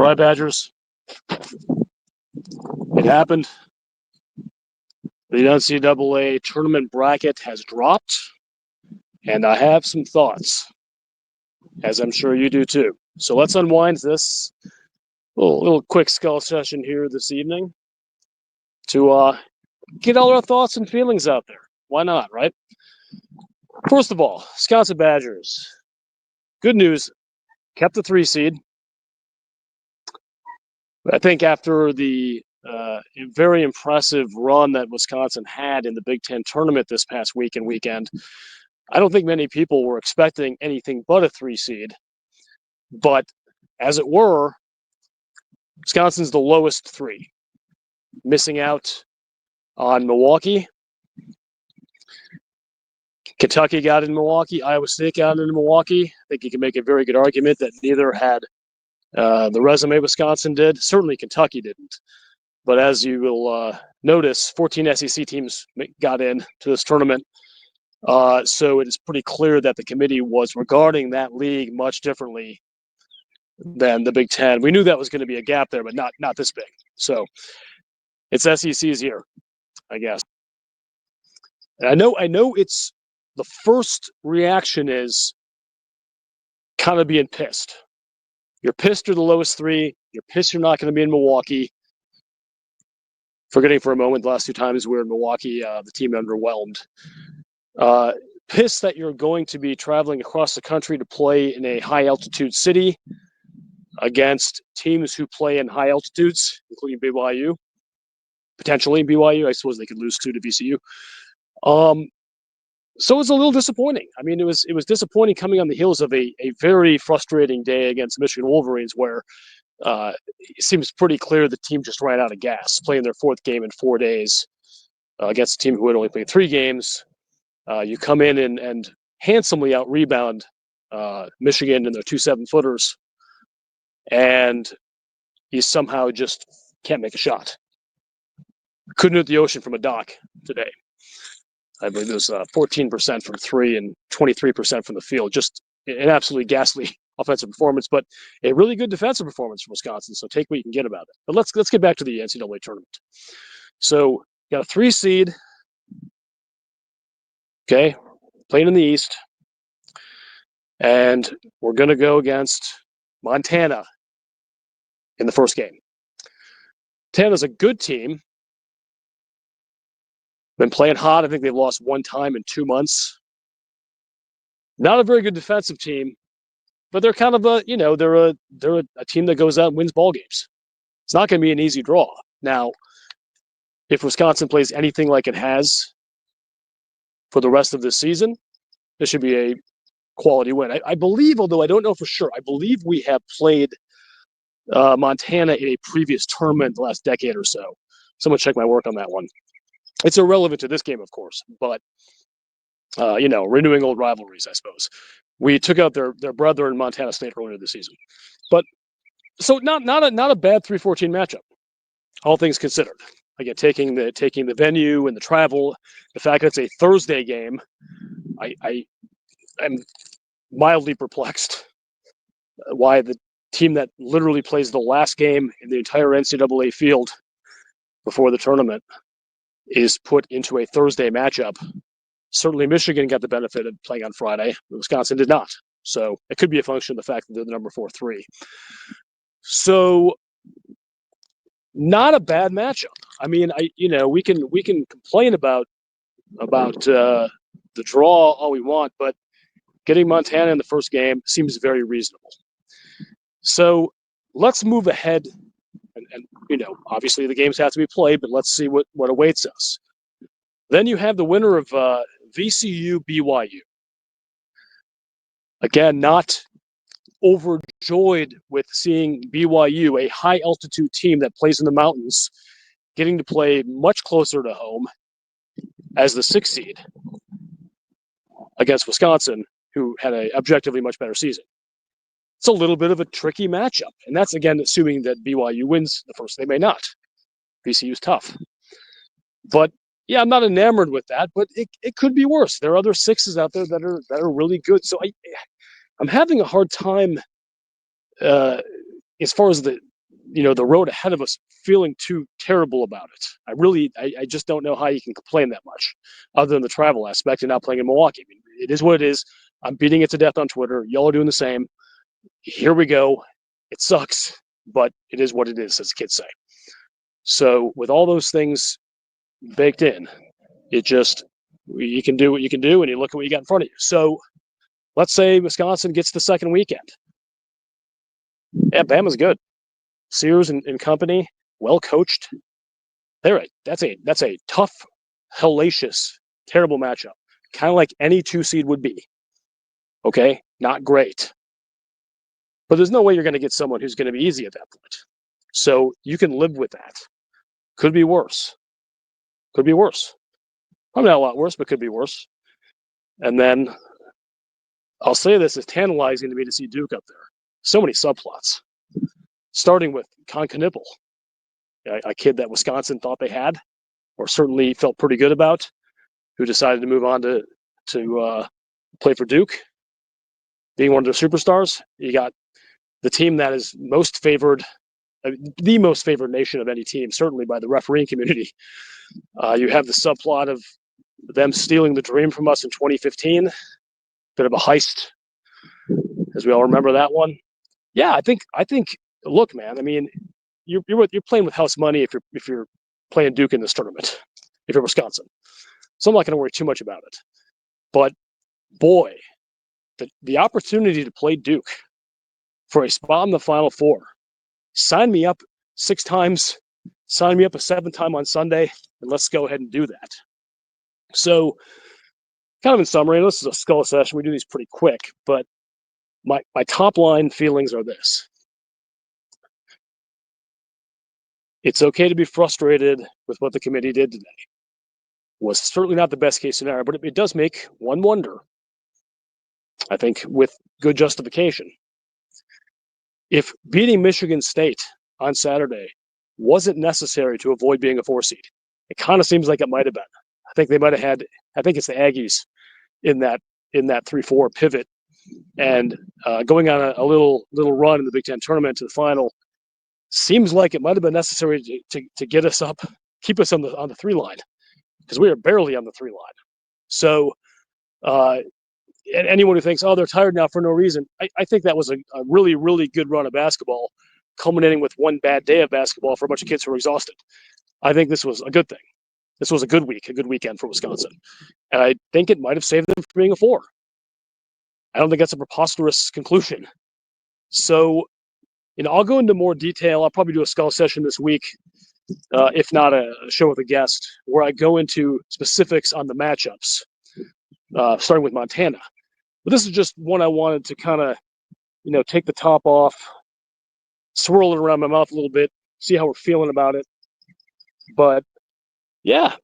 right, Badgers. It happened. The NCAA tournament bracket has dropped, and I have some thoughts, as I'm sure you do too. So let's unwind this little quick skull session here this evening to get all our thoughts and feelings out there. Why not, right? First of all, Wisconsin Badgers. Good news, kept the 3 seed. I think after the very impressive run that Wisconsin had in the Big Ten tournament this past week and weekend, I don't think many people were expecting anything but a 3 seed. But as it were, Wisconsin's the lowest 3, missing out on Milwaukee. Kentucky got in Milwaukee. Iowa State got in Milwaukee. I think you can make a very good argument that neither had the resume Wisconsin did. Certainly Kentucky didn't. But as you will notice, 14 SEC teams got in to this tournament. So it is pretty clear that the committee was regarding that league much differently than the Big Ten. We knew that was going to be a gap there, but not this big. So it's SEC's year, I guess. And I know it's the first reaction is kind of being pissed. You're pissed you're the lowest 3. You're pissed you're not going to be in Milwaukee. Forgetting for a moment, the last 2 times we were in Milwaukee, the team underwhelmed. Pissed that you're going to be traveling across the country to play in a high-altitude city against teams who play in high altitudes, including BYU. Potentially BYU. I suppose they could lose 2 to VCU. So it was a little disappointing. I mean, it was disappointing coming on the heels of a very frustrating day against Michigan Wolverines where it seems pretty clear the team just ran out of gas, playing their 4th game in 4 days against a team who had only played 3 games. You come in and handsomely out-rebound Michigan and their 2 7-footers, and you somehow just can't make a shot. Couldn't hit the ocean from a dock today. I believe it was 14% from 3 and 23% from the field. Just an absolutely ghastly offensive performance, but a really good defensive performance from Wisconsin. So take what you can get about it. But let's get back to the NCAA tournament. So got a 3 seed. Okay, playing in the East, and we're going to go against Montana in the first game. Montana's a good team. Been playing hot. I think they've lost 1 time in 2 months. Not a very good defensive team, but they're kind of they're a team that goes out and wins ball games. It's not going to be an easy draw. Now, if Wisconsin plays anything like it has for the rest of this season, this should be a quality win. I believe, although I don't know for sure, I believe we have played Montana in a previous tournament the last decade or so. Someone check my work on that one. It's irrelevant to this game, of course, but renewing old rivalries, I suppose. We took out their brother in Montana State earlier this season, but so not a bad 3-14 matchup, all things considered. Again, taking the venue and the travel, the fact that it's a Thursday game, I'm mildly perplexed why the team that literally plays the last game in the entire NCAA field before the tournament is put into a Thursday matchup. Certainly Michigan got the benefit of playing on Friday, but Wisconsin did not. So it could be a function of the fact that they're the number 4-3. So not a bad matchup. I mean, we can complain about the draw all we want, but getting Montana in the first game seems very reasonable. So let's move ahead, and obviously the games have to be played, but let's see what awaits us. Then you have the winner of VCU BYU. Again, not overjoyed with seeing BYU, a high-altitude team that plays in the mountains, getting to play much closer to home as the 6th seed against Wisconsin, who had an objectively much better season. It's a little bit of a tricky matchup, and that's, again, assuming that BYU wins the first. They may not. VCU's tough. But, yeah, I'm not enamored with that, but it could be worse. There are other 6s out there that are really good. So I'm having a hard time as far as the the road ahead of us feeling too terrible about it. I just don't know how you can complain that much other than the travel aspect and not playing in Milwaukee. I mean, it is what it is. I'm beating it to death on Twitter. Y'all are doing the same. Here we go. It sucks, but it is what it is, as the kids say. So with all those things baked in, you can do what you can do, and you look at what you got in front of you. So let's say Wisconsin gets the second weekend. Yeah, Bama's good. Sears and company, well coached. That's a tough, hellacious, terrible matchup. Kind of like any 2 seed would be. Okay, not great. But there's no way you're going to get someone who's going to be easy at that point. So you can live with that. Could be worse. Could be worse. Probably not a lot worse, but could be worse. And then I'll say this, is tantalizing to me to see Duke up there. So many subplots. Starting with Con Knipple, a kid that Wisconsin thought they had, or certainly felt pretty good about, who decided to move on to play for Duke, being one of their superstars. You got the team that is most favored, the most favored nation of any team, certainly by the refereeing community. You have the subplot of them stealing the dream from us in 2015, bit of a heist, as we all remember that one. Yeah, I think. Look, man. I mean, you're playing with house money if you're playing Duke in this tournament, if you're Wisconsin. So I'm not going to worry too much about it. But boy, the opportunity to play Duke for a spot in the Final Four. Sign me up 6 times. Sign me up a 7th time on Sunday, and let's go ahead and do that. So, kind of in summary, this is a skull session. We do these pretty quick, but my top line feelings are this. It's okay to be frustrated with what the committee did today. Was certainly not the best case scenario, but it does make one wonder, I think, with good justification. If beating Michigan State on Saturday wasn't necessary to avoid being a 4 seed, it kind of seems like it might have been. I think they might have had, I think it's the Aggies in that 3-4 pivot, and going on a little run in the Big Ten tournament to the final seems like it might have been necessary to get us up, keep us on the 3 line, because we are barely on the 3 line. So, and anyone who thinks, oh, they're tired now for no reason, I think that was a really, really good run of basketball, culminating with one bad day of basketball for a bunch of kids who were exhausted. I think this was a good thing. This was a good weekend for Wisconsin. And I think it might have saved them from being a 4. I don't think that's a preposterous conclusion. So, I'll go into more detail. I'll probably do a skull session this week, if not a show with a guest, where I go into specifics on the matchups, starting with Montana. But this is just one I wanted to kind of, take the top off, swirl it around my mouth a little bit, see how we're feeling about it. But yeah,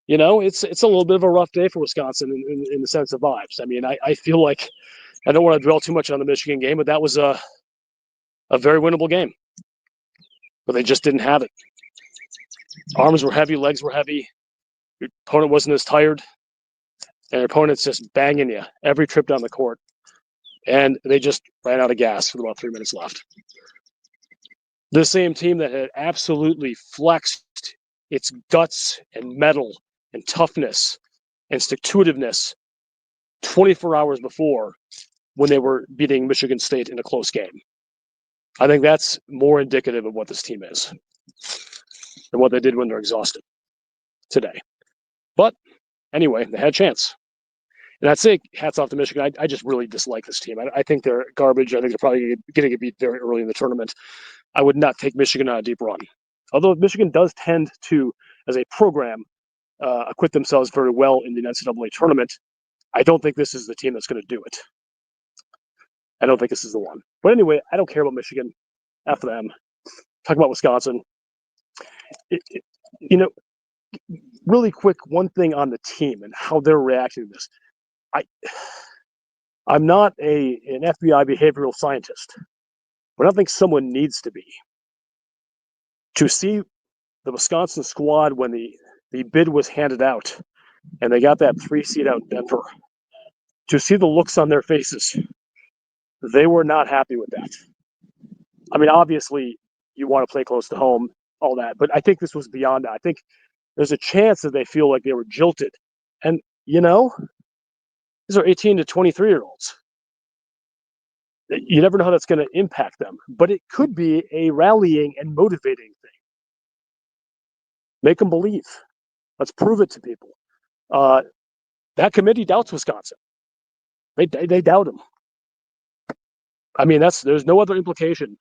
it's a little bit of a rough day for Wisconsin in the sense of vibes. I mean, I feel like I don't want to dwell too much on the Michigan game, but that was a very winnable game. But they just didn't have it. Arms were heavy, legs were heavy. Your opponent wasn't as tired. And your opponent's just banging you every trip down the court. And they just ran out of gas with about 3 minutes left. The same team that had absolutely flexed its guts and mettle and toughness and stick-to-itiveness 24 hours before when they were beating Michigan State in a close game. I think that's more indicative of what this team is than what they did when they're exhausted today. But anyway, they had a chance. And I'd say hats off to Michigan. I just really dislike this team. I think they're garbage. I think they're probably getting a beat very early in the tournament. I would not take Michigan on a deep run. Although Michigan does tend to, as a program, acquit themselves very well in the NCAA tournament, I don't think this is the team that's going to do it. I don't think this is the one. But anyway, I don't care about Michigan. After them. Talk about Wisconsin. Really quick, one thing on the team and how they're reacting to this. I'm not an FBI behavioral scientist, but I think someone needs to be. To see the Wisconsin squad when the bid was handed out and they got that 3 seed out in Denver, to see the looks on their faces, they were not happy with that. I mean, obviously, you want to play close to home, all that. But I think this was beyond that. I think there's a chance that they feel like they were jilted. And, these are 18 to 23-year-olds. You never know how that's going to impact them, but it could be a rallying and motivating thing. Make them believe. Let's prove it to people. That committee doubts Wisconsin. They doubt him. I mean, there's no other implication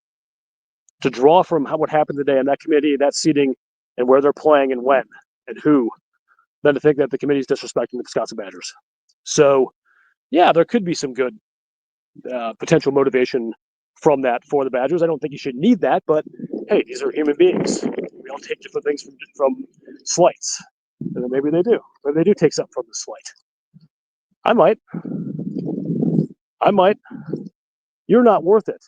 to draw from what happened today in that committee, that seating, and where they're playing and when and who, than to think that the committee is disrespecting the Wisconsin Badgers. So, yeah, there could be some good potential motivation from that for the Badgers. I don't think you should need that, but hey, these are human beings. We all take different things from slights, and then maybe they do. Maybe they do take something from the slight. I might. You're not worth it.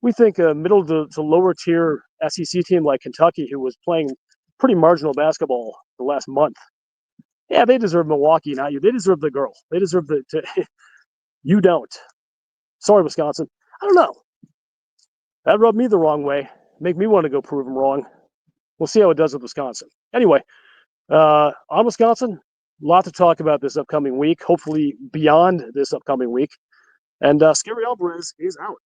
We think a middle to lower tier SEC team like Kentucky, who was playing pretty marginal basketball the last month, yeah, they deserve Milwaukee, not you. They deserve the girl. They deserve you don't. Sorry, Wisconsin. I don't know. That rubbed me the wrong way. Make me want to go prove them wrong. We'll see how it does with Wisconsin. Anyway, on Wisconsin, a lot to talk about this upcoming week, hopefully beyond this upcoming week. And Scary Alvarez is out.